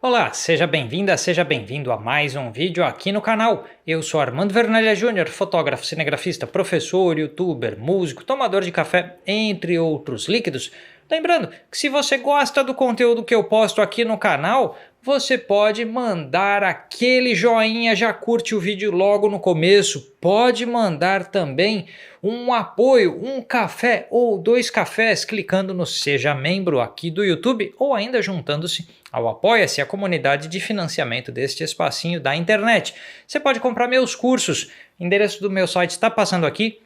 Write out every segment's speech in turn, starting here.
Olá, seja bem-vinda, seja bem-vindo a mais um vídeo aqui no canal. Eu sou Armando Vernalha Júnior, fotógrafo, cinegrafista, professor, youtuber, músico, tomador de café, entre outros líquidos. Lembrando que se você gosta do conteúdo que eu posto aqui no canal, você pode mandar aquele joinha, já curte o vídeo logo no começo. Pode mandar também um apoio, um café ou 2 cafés clicando no Seja Membro aqui do YouTube ou ainda juntando-se ao Apoia-se, a comunidade de financiamento deste espacinho da internet. Você pode comprar meus cursos, o endereço do meu site está passando aqui.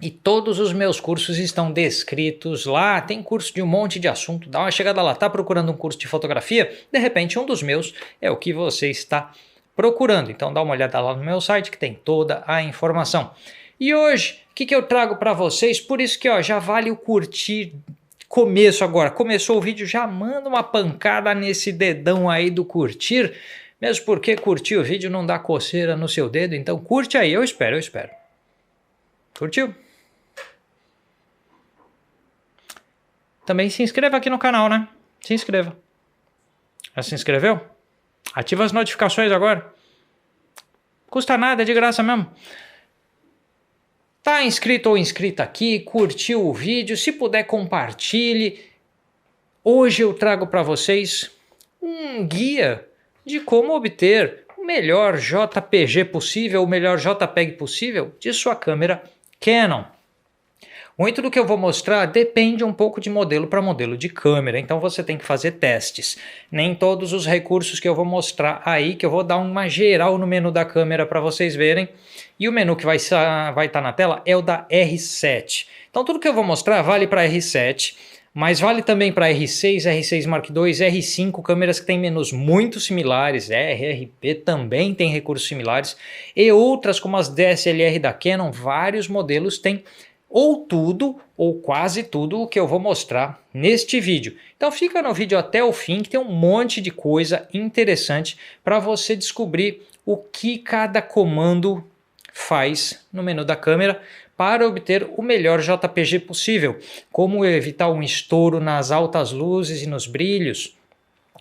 E todos os meus cursos estão descritos lá, tem curso de um monte de assunto, dá uma chegada lá, tá procurando um curso de fotografia? De repente um dos meus é o que você está procurando, então dá uma olhada lá no meu site que tem toda a informação. E hoje, o que eu trago para vocês? Por isso que já vale o curtir começo agora, começou o vídeo, já manda uma pancada nesse dedão aí do curtir, mesmo porque curtir o vídeo não dá coceira no seu dedo, então curte aí, eu espero. Curtiu? Também se inscreva aqui no canal, né? Se inscreva. Já se inscreveu? Ativa as notificações agora. Custa nada, é de graça mesmo. Tá inscrito ou inscrita aqui, curtiu o vídeo, se puder compartilhe. Hoje eu trago para vocês um guia de como obter o melhor JPG possível, o melhor JPEG possível de sua câmera Canon. Muito do que eu vou mostrar depende um pouco de modelo para modelo de câmera, então você tem que fazer testes. Nem todos os recursos que eu vou mostrar aí, que eu vou dar uma geral no menu da câmera para vocês verem, e o menu que vai estar na tela é o da R7. Então tudo que eu vou mostrar vale para R7, mas vale também para R6, R6 Mark II, R5, câmeras que têm menus muito similares, RRP também tem recursos similares, e outras como as DSLR da Canon, vários modelos têm ou tudo, ou quase tudo o que eu vou mostrar neste vídeo. Então fica no vídeo até o fim, que tem um monte de coisa interessante para você descobrir o que cada comando faz no menu da câmera para obter o melhor JPG possível. Como evitar um estouro nas altas luzes e nos brilhos,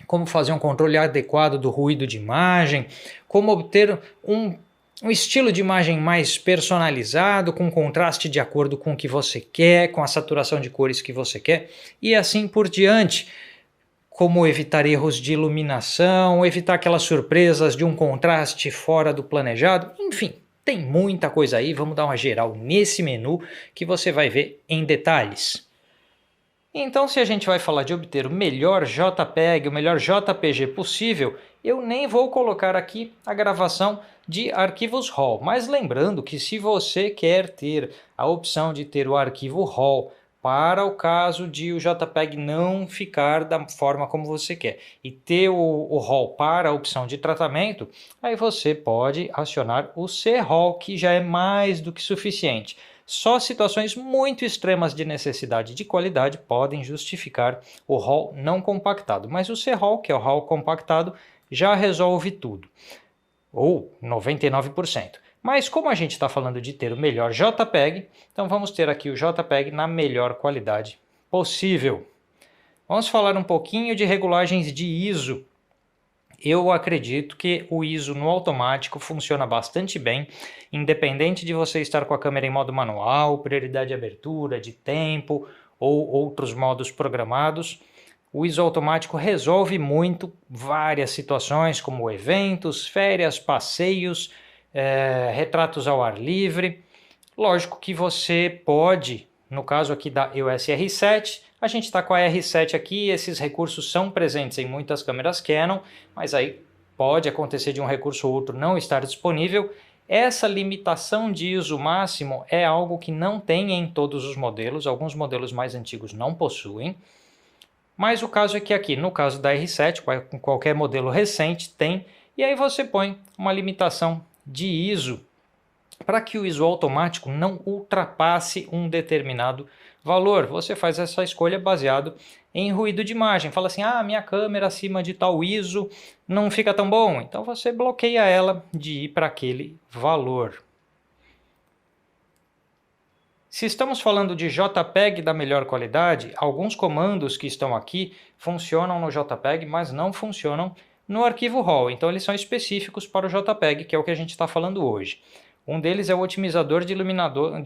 como fazer um controle adequado do ruído de imagem, como obter um estilo de imagem mais personalizado, com contraste de acordo com o que você quer, com a saturação de cores que você quer e assim por diante. Como evitar erros de iluminação, evitar aquelas surpresas de um contraste fora do planejado, enfim, tem muita coisa aí, vamos dar uma geral nesse menu que você vai ver em detalhes. Então, se a gente vai falar de obter o melhor JPEG, o melhor JPG possível, eu nem vou colocar aqui a gravação de arquivos RAW, mas lembrando que se você quer ter a opção de ter o arquivo RAW para o caso de o JPEG não ficar da forma como você quer e ter o RAW para a opção de tratamento, aí você pode acionar o CRAW, que já é mais do que suficiente. Só situações muito extremas de necessidade de qualidade podem justificar o RAW não compactado, mas o CRAW, que é o RAW compactado, já resolve tudo, ou 99%. Mas como a gente está falando de ter o melhor JPEG, então vamos ter aqui o JPEG na melhor qualidade possível. Vamos falar um pouquinho de regulagens de ISO. Eu acredito que o ISO no automático funciona bastante bem, independente de você estar com a câmera em modo manual, prioridade de abertura, de tempo ou outros modos programados. O ISO automático resolve muito várias situações como eventos, férias, passeios, retratos ao ar livre. Lógico que você pode, no caso aqui da EOS R7, a gente está com a R7 aqui, esses recursos são presentes em muitas câmeras Canon, mas aí pode acontecer de um recurso ou outro não estar disponível. Essa limitação de ISO máximo é algo que não tem em todos os modelos, alguns modelos mais antigos não possuem. Mas o caso é que aqui, no caso da R7, com qualquer modelo recente tem, e aí você põe uma limitação de ISO para que o ISO automático não ultrapasse um determinado valor. Você faz essa escolha baseado em ruído de imagem. Fala assim, minha câmera acima de tal ISO não fica tão bom. Então você bloqueia ela de ir para aquele valor. Se estamos falando de JPEG da melhor qualidade, alguns comandos que estão aqui funcionam no JPEG, mas não funcionam no arquivo RAW, então eles são específicos para o JPEG, que é o que a gente está falando hoje. Um deles é o otimizador de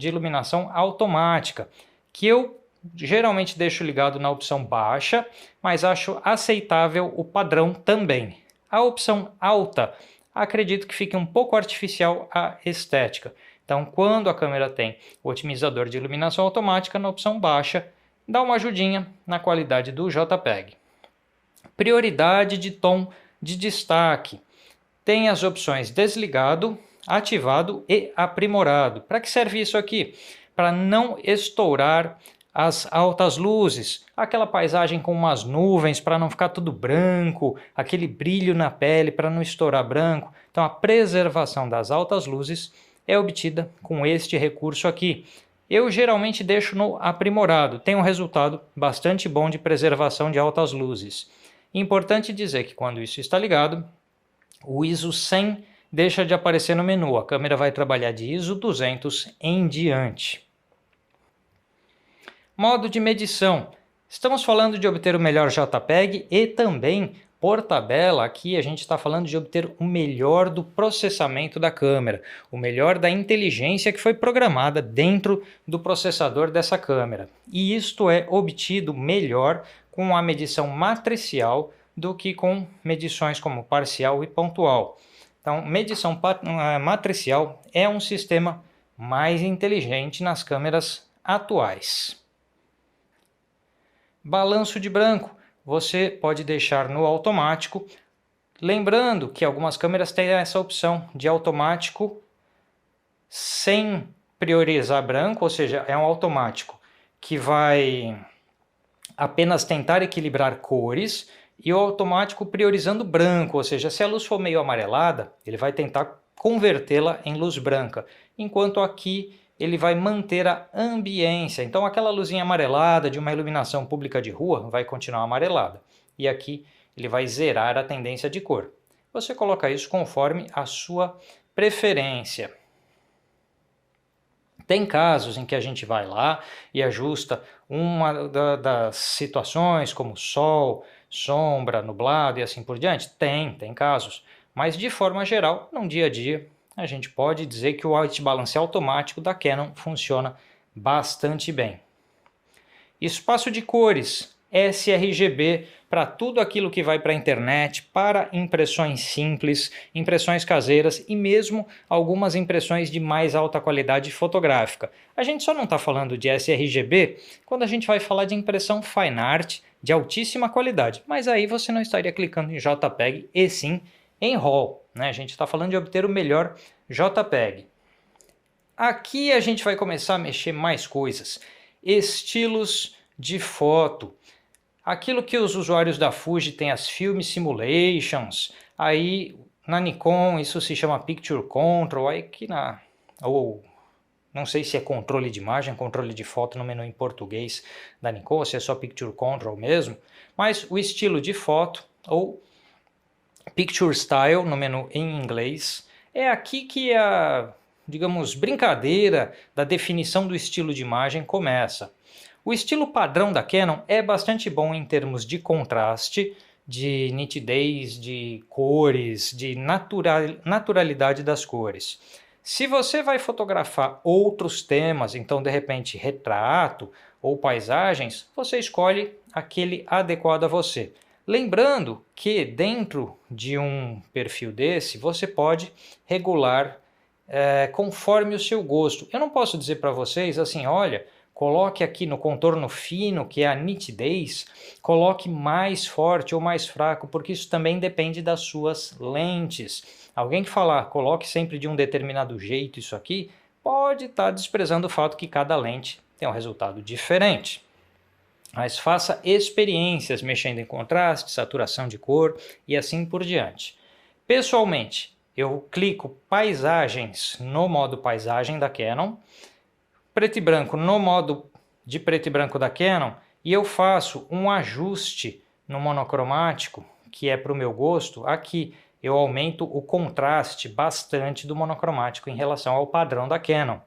iluminação automática, que eu geralmente deixo ligado na opção baixa, mas acho aceitável o padrão também. A opção alta, acredito que fique um pouco artificial a estética. Então, quando a câmera tem o otimizador de iluminação automática na opção baixa, dá uma ajudinha na qualidade do JPEG. Prioridade de tom de destaque. Tem as opções desligado, ativado e aprimorado. Para que serve isso aqui? Para não estourar as altas luzes, aquela paisagem com umas nuvens para não ficar tudo branco, aquele brilho na pele para não estourar branco. Então a preservação das altas luzes é obtida com este recurso aqui. Eu geralmente deixo no aprimorado, tem um resultado bastante bom de preservação de altas luzes. Importante dizer que quando isso está ligado, o ISO 100 deixa de aparecer no menu, a câmera vai trabalhar de ISO 200 em diante. Modo de medição. Estamos falando de obter o melhor JPEG e também, por tabela, aqui a gente está falando de obter o melhor do processamento da câmera, o melhor da inteligência que foi programada dentro do processador dessa câmera. E isto é obtido melhor com a medição matricial do que com medições como parcial e pontual. Então, medição matricial é um sistema mais inteligente nas câmeras atuais. Balanço de branco, você pode deixar no automático, lembrando que algumas câmeras têm essa opção de automático sem priorizar branco, ou seja, é um automático que vai apenas tentar equilibrar cores, e o automático priorizando branco, ou seja, se a luz for meio amarelada, ele vai tentar convertê-la em luz branca, enquanto aqui ele vai manter a ambiência. Então aquela luzinha amarelada de uma iluminação pública de rua vai continuar amarelada. E aqui ele vai zerar a tendência de cor. Você coloca isso conforme a sua preferência. Tem casos em que a gente vai lá e ajusta uma das situações como sol, sombra, nublado e assim por diante. Tem casos. Mas de forma geral, no dia a dia, a gente pode dizer que o white balance automático da Canon funciona bastante bem. Espaço de cores, sRGB, para tudo aquilo que vai para a internet, para impressões simples, impressões caseiras e mesmo algumas impressões de mais alta qualidade fotográfica. A gente só não está falando de sRGB quando a gente vai falar de impressão fine art de altíssima qualidade, mas aí você não estaria clicando em JPEG e sim em RAW, né? A gente está falando de obter o melhor JPEG. Aqui a gente vai começar a mexer mais coisas. Estilos de foto. Aquilo que os usuários da Fuji têm as Film Simulations, aí na Nikon isso se chama Picture Control, aí que ou não sei se é controle de imagem, controle de foto no menu em português da Nikon, ou se é só Picture Control mesmo, mas o estilo de foto, ou Picture Style no menu em inglês, é aqui que a, digamos, brincadeira da definição do estilo de imagem começa. O estilo padrão da Canon é bastante bom em termos de contraste, de nitidez, de cores, de naturalidade das cores. Se você vai fotografar outros temas, então de repente retrato ou paisagens, você escolhe aquele adequado a você. Lembrando que dentro de um perfil desse, você pode regular conforme o seu gosto. Eu não posso dizer para vocês assim, olha, coloque aqui no contorno fino, que é a nitidez, coloque mais forte ou mais fraco, porque isso também depende das suas lentes. Alguém que falar, coloque sempre de um determinado jeito isso aqui, pode estar desprezando o fato que cada lente tem um resultado diferente. Mas faça experiências mexendo em contraste, saturação de cor e assim por diante. Pessoalmente, eu clico paisagens no modo paisagem da Canon, preto e branco no modo de preto e branco da Canon, e eu faço um ajuste no monocromático, que é para o meu gosto. Aqui eu aumento o contraste bastante do monocromático em relação ao padrão da Canon.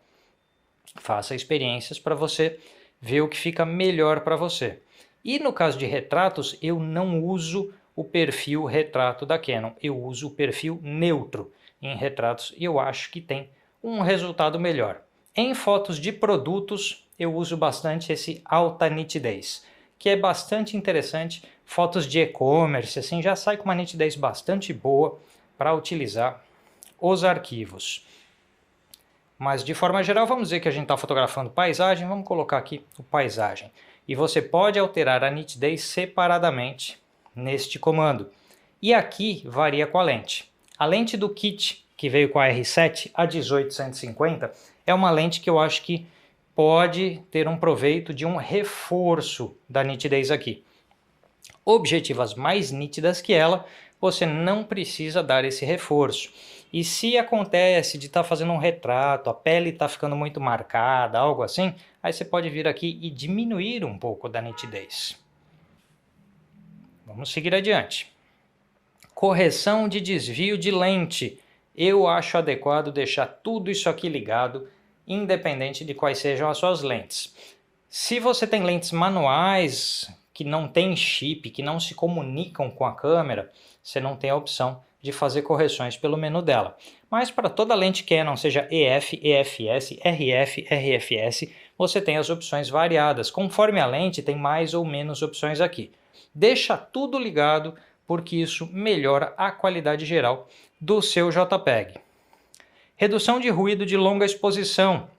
Faça experiências para você ver o que fica melhor para você. E no caso de retratos, eu não uso o perfil retrato da Canon. Eu uso o perfil neutro em retratos e eu acho que tem um resultado melhor. Em fotos de produtos, eu uso bastante esse alta nitidez, que é bastante interessante. Fotos de e-commerce, assim, já sai com uma nitidez bastante boa para utilizar os arquivos. Mas de forma geral, vamos dizer que a gente está fotografando paisagem, vamos colocar aqui o paisagem. E você pode alterar a nitidez separadamente neste comando. E aqui varia com a lente. A lente do kit, que veio com a R7, a 18-150, é uma lente que eu acho que pode ter um proveito de um reforço da nitidez aqui. Objetivas mais nítidas que ela, você não precisa dar esse reforço. E se acontece de estar fazendo um retrato, a pele está ficando muito marcada, algo assim, aí você pode vir aqui e diminuir um pouco da nitidez. Vamos seguir adiante. Correção de desvio de lente. Eu acho adequado deixar tudo isso aqui ligado, independente de quais sejam as suas lentes. Se você tem lentes manuais, que não tem chip, que não se comunicam com a câmera, você não tem a opção de fazer correções pelo menu dela. Mas para toda lente Canon, seja EF, EFS, RF, RFS, você tem as opções variadas. Conforme a lente, tem mais ou menos opções aqui. Deixa tudo ligado, porque isso melhora a qualidade geral do seu JPEG. Redução de ruído de longa exposição.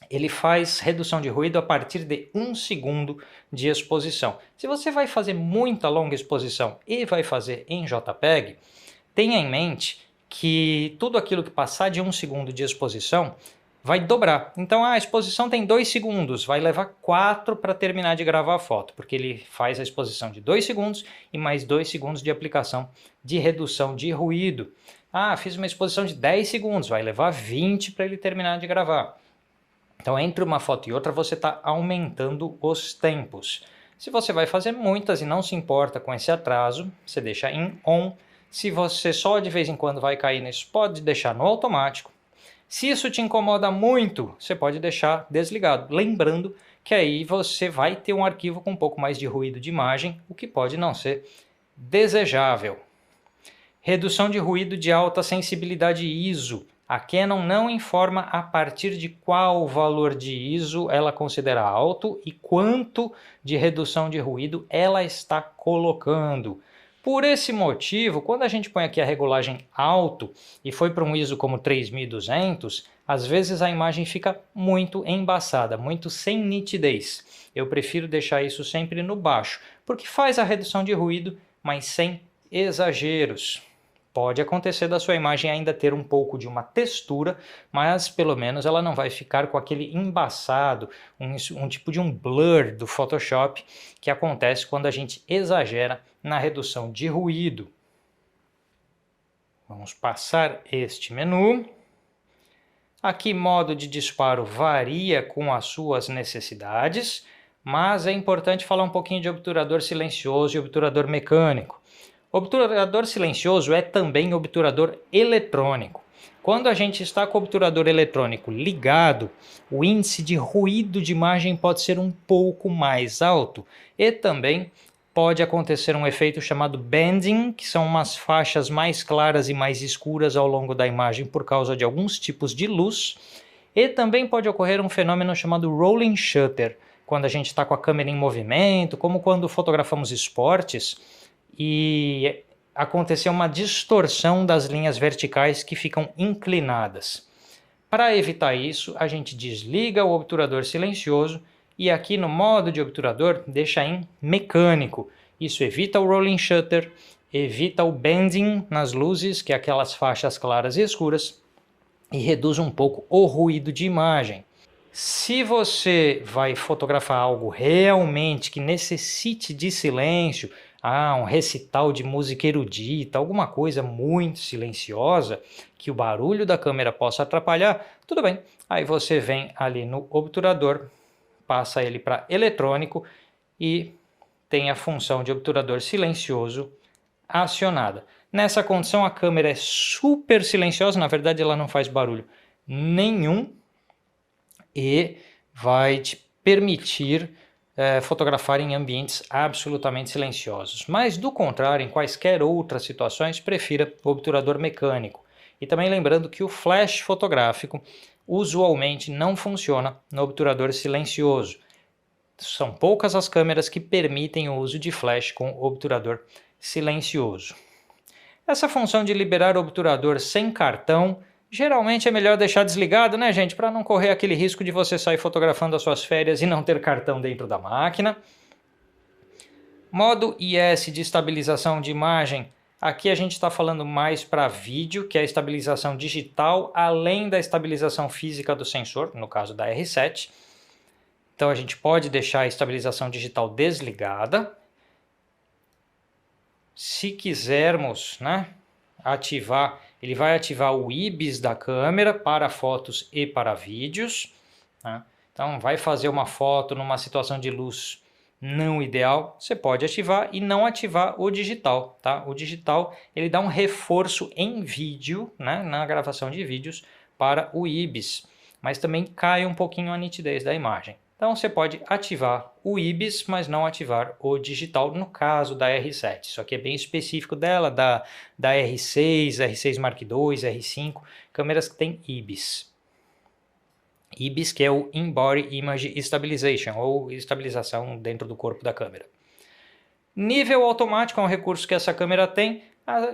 Ele faz redução de ruído a partir de 1 segundo de exposição. Se você vai fazer muita longa exposição e vai fazer em JPEG, tenha em mente que tudo aquilo que passar de 1 segundo de exposição vai dobrar. Então a exposição tem 2 segundos, vai levar 4 para terminar de gravar a foto, porque ele faz a exposição de 2 segundos e mais 2 segundos de aplicação de redução de ruído. Fiz uma exposição de 10 segundos, vai levar 20 para ele terminar de gravar. Então, entre uma foto e outra, você está aumentando os tempos. Se você vai fazer muitas e não se importa com esse atraso, você deixa em on. Se você só de vez em quando vai cair nisso, pode deixar no automático. Se isso te incomoda muito, você pode deixar desligado. Lembrando que aí você vai ter um arquivo com um pouco mais de ruído de imagem, o que pode não ser desejável. Redução de ruído de alta sensibilidade ISO. A Canon não informa a partir de qual valor de ISO ela considera alto e quanto de redução de ruído ela está colocando. Por esse motivo, quando a gente põe aqui a regulagem alto e foi para um ISO como 3200, às vezes a imagem fica muito embaçada, muito sem nitidez. Eu prefiro deixar isso sempre no baixo, porque faz a redução de ruído, mas sem exageros. Pode acontecer da sua imagem ainda ter um pouco de uma textura, mas pelo menos ela não vai ficar com aquele embaçado, um tipo de um blur do Photoshop que acontece quando a gente exagera na redução de ruído. Vamos passar este menu. Aqui modo de disparo varia com as suas necessidades, mas é importante falar um pouquinho de obturador silencioso e obturador mecânico. Obturador silencioso é também obturador eletrônico. Quando a gente está com o obturador eletrônico ligado, o índice de ruído de imagem pode ser um pouco mais alto e também pode acontecer um efeito chamado banding, que são umas faixas mais claras e mais escuras ao longo da imagem por causa de alguns tipos de luz. E também pode ocorrer um fenômeno chamado rolling shutter, quando a gente está com a câmera em movimento, como quando fotografamos esportes, e aconteceu uma distorção das linhas verticais que ficam inclinadas. Para evitar isso, a gente desliga o obturador silencioso e aqui no modo de obturador deixa em mecânico. Isso evita o rolling shutter, evita o bending nas luzes, que é aquelas faixas claras e escuras, e reduz um pouco o ruído de imagem. Se você vai fotografar algo realmente que necessite de silêncio, um recital de música erudita, alguma coisa muito silenciosa, que o barulho da câmera possa atrapalhar, tudo bem. Aí você vem ali no obturador, passa ele para eletrônico e tem a função de obturador silencioso acionada. Nessa condição a câmera é super silenciosa, na verdade ela não faz barulho nenhum e vai te permitir fotografar em ambientes absolutamente silenciosos. Mas do contrário, em quaisquer outras situações, prefira o obturador mecânico. E também lembrando que o flash fotográfico usualmente não funciona no obturador silencioso. São poucas as câmeras que permitem o uso de flash com obturador silencioso. Essa função de liberar o obturador sem cartão, geralmente é melhor deixar desligado, né, gente? Para não correr aquele risco de você sair fotografando as suas férias e não ter cartão dentro da máquina. Modo IS de estabilização de imagem. Aqui a gente está falando mais para vídeo, que é a estabilização digital, além da estabilização física do sensor, no caso da R7. Então a gente pode deixar a estabilização digital desligada. Se quisermos, né, ativar, ele vai ativar o IBIS da câmera para fotos e para vídeos. Né? Então vai fazer uma foto numa situação de luz não ideal, você pode ativar e não ativar o digital. Tá? O digital ele dá um reforço em vídeo, né, na gravação de vídeos para o IBIS, mas também cai um pouquinho a nitidez da imagem. Então você pode ativar o IBIS, mas não ativar o digital no caso da R7. Isso aqui é bem específico dela, da R6, R6 Mark II, R5, câmeras que tem IBIS. IBIS, que é o In-Body Image Stabilization, ou estabilização dentro do corpo da câmera. Nível automático é um recurso que essa câmera tem,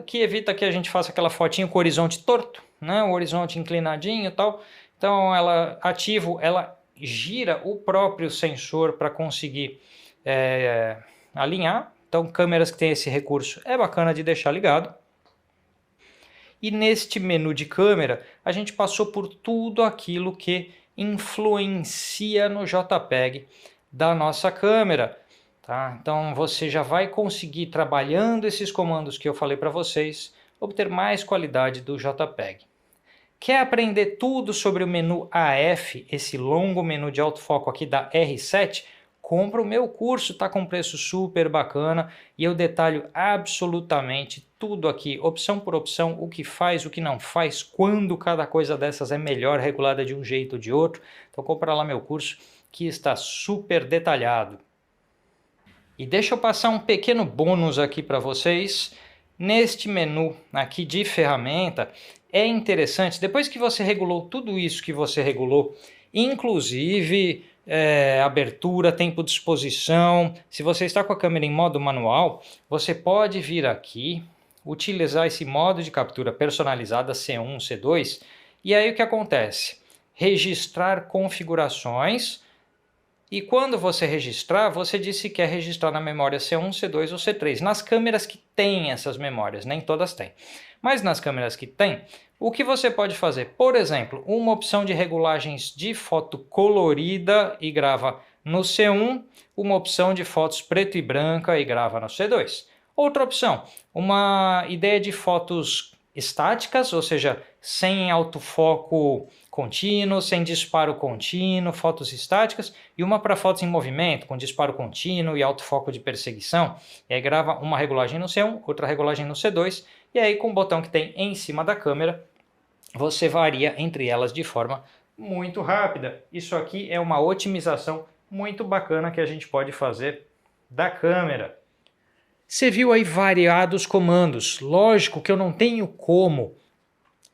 que evita que a gente faça aquela fotinho com o horizonte torto, né? O horizonte inclinadinho e tal. Então ela ativo, ela gira o próprio sensor para conseguir alinhar. Então câmeras que têm esse recurso é bacana de deixar ligado. E neste menu de câmera a gente passou por tudo aquilo que influencia no JPEG da nossa câmera. Tá? Então você já vai conseguir, trabalhando esses comandos que eu falei para vocês, obter mais qualidade do JPEG. Quer aprender tudo sobre o menu AF, esse longo menu de autofoco aqui da R7? Compra o meu curso, está com preço super bacana e eu detalho absolutamente tudo aqui, opção por opção, o que faz, o que não faz, quando cada coisa dessas é melhor regulada de um jeito ou de outro. Então compra lá meu curso que está super detalhado. E deixa eu passar um pequeno bônus aqui para vocês. Neste menu aqui de ferramenta, é interessante, depois que você regulou tudo isso que você regulou, inclusive abertura, tempo de exposição, se você está com a câmera em modo manual, você pode vir aqui, utilizar esse modo de captura personalizada C1, C2, e aí o que acontece? Registrar configurações. E quando você registrar, você diz se quer registrar na memória C1, C2 ou C3. Nas câmeras que têm essas memórias, nem todas têm. Mas nas câmeras que têm, o que você pode fazer? Por exemplo, uma opção de regulagens de foto colorida e grava no C1, uma opção de fotos preto e branca e grava no C2. Outra opção, uma ideia de fotos estáticas, ou seja, sem autofoco contínuo, sem disparo contínuo, fotos estáticas, e uma para fotos em movimento, com disparo contínuo e autofoco de perseguição. E aí grava uma regulagem no C1, outra regulagem no C2, e aí com o botão que tem em cima da câmera, você varia entre elas de forma muito rápida. Isso aqui é uma otimização muito bacana que a gente pode fazer da câmera. Você viu aí variados comandos. Lógico que eu não tenho como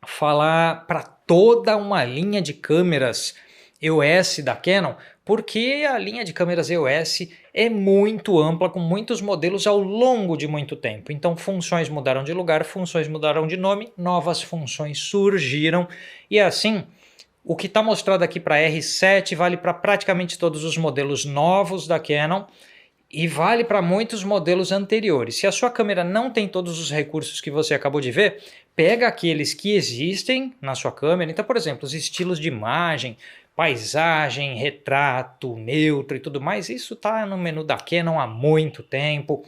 falar para toda uma linha de câmeras EOS da Canon, porque a linha de câmeras EOS é muito ampla, com muitos modelos ao longo de muito tempo. Então funções mudaram de lugar, funções mudaram de nome, novas funções surgiram e assim o que está mostrado aqui para R7 vale para praticamente todos os modelos novos da Canon e vale para muitos modelos anteriores. Se a sua câmera não tem todos os recursos que você acabou de ver, pega aqueles que existem na sua câmera. Então, por exemplo, os estilos de imagem, paisagem, retrato, neutro e tudo mais, isso está no menu da Canon há muito tempo.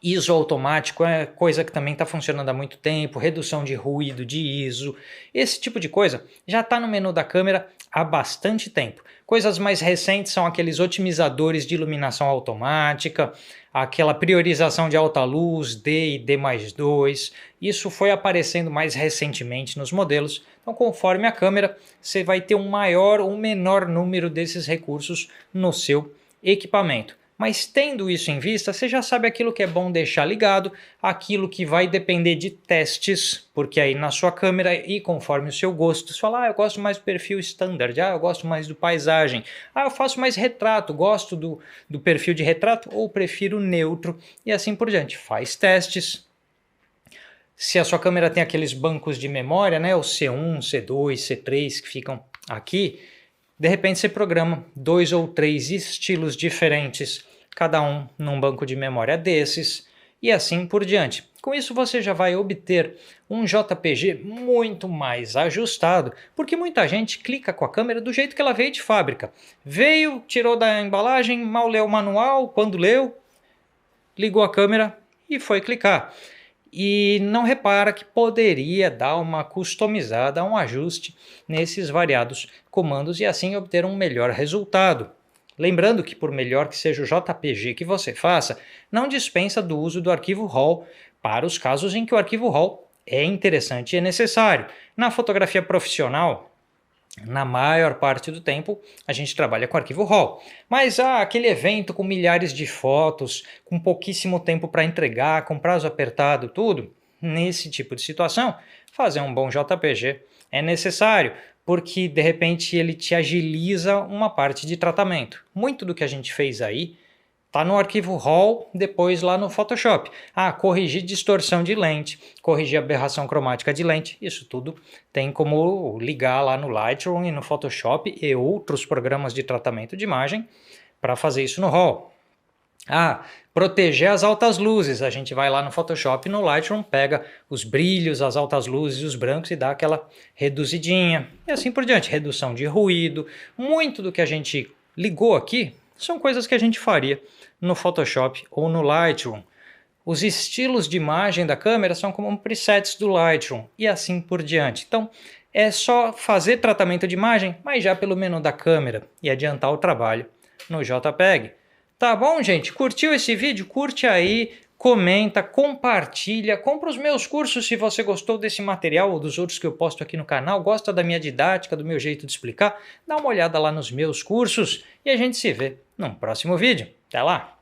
ISO automático é coisa que também está funcionando há muito tempo, redução de ruído de ISO, esse tipo de coisa já está no menu da câmera há bastante tempo. Coisas mais recentes são aqueles otimizadores de iluminação automática, aquela priorização de alta luz, D e D+2, isso foi aparecendo mais recentemente nos modelos. Então, conforme a câmera, você vai ter um maior ou menor número desses recursos no seu equipamento. Mas tendo isso em vista, você já sabe aquilo que é bom deixar ligado, aquilo que vai depender de testes, porque aí na sua câmera e conforme o seu gosto, você fala, eu gosto mais do perfil standard, eu gosto mais do paisagem, eu faço mais retrato, gosto do perfil de retrato ou prefiro neutro e assim por diante. Faz testes. Se a sua câmera tem aqueles bancos de memória, né, o C1, C2, C3 que ficam aqui, de repente você programa 2 ou 3 estilos diferentes, cada um num banco de memória desses, e assim por diante. Com isso você já vai obter um JPG muito mais ajustado, porque muita gente clica com a câmera do jeito que ela veio de fábrica. Veio, tirou da embalagem, mal leu o manual, quando leu, ligou a câmera e foi clicar. E não repara que poderia dar uma customizada, um ajuste nesses variados comandos e assim obter um melhor resultado. Lembrando que por melhor que seja o JPG que você faça, não dispensa do uso do arquivo RAW para os casos em que o arquivo RAW é interessante e é necessário. Na fotografia profissional, na maior parte do tempo, a gente trabalha com arquivo RAW. Mas aquele evento com milhares de fotos, com pouquíssimo tempo para entregar, com prazo apertado, tudo, nesse tipo de situação, fazer um bom JPG é necessário, porque de repente ele te agiliza uma parte de tratamento. Muito do que a gente fez aí está no arquivo RAW, depois lá no Photoshop. Corrigir distorção de lente, corrigir aberração cromática de lente, isso tudo tem como ligar lá no Lightroom e no Photoshop e outros programas de tratamento de imagem para fazer isso no RAW. Proteger as altas luzes, a gente vai lá no Photoshop e no Lightroom, pega os brilhos, as altas luzes e os brancos e dá aquela reduzidinha. E assim por diante, redução de ruído, muito do que a gente ligou aqui são coisas que a gente faria no Photoshop ou no Lightroom. Os estilos de imagem da câmera são como presets do Lightroom e assim por diante. Então é só fazer tratamento de imagem, mas já pelo menu da câmera e adiantar o trabalho no JPEG. Tá bom, gente? Curtiu esse vídeo? Curte aí, comenta, compartilha, compra os meus cursos se você gostou desse material ou dos outros que eu posto aqui no canal, gosta da minha didática, do meu jeito de explicar, dá uma olhada lá nos meus cursos e a gente se vê num próximo vídeo. Até lá!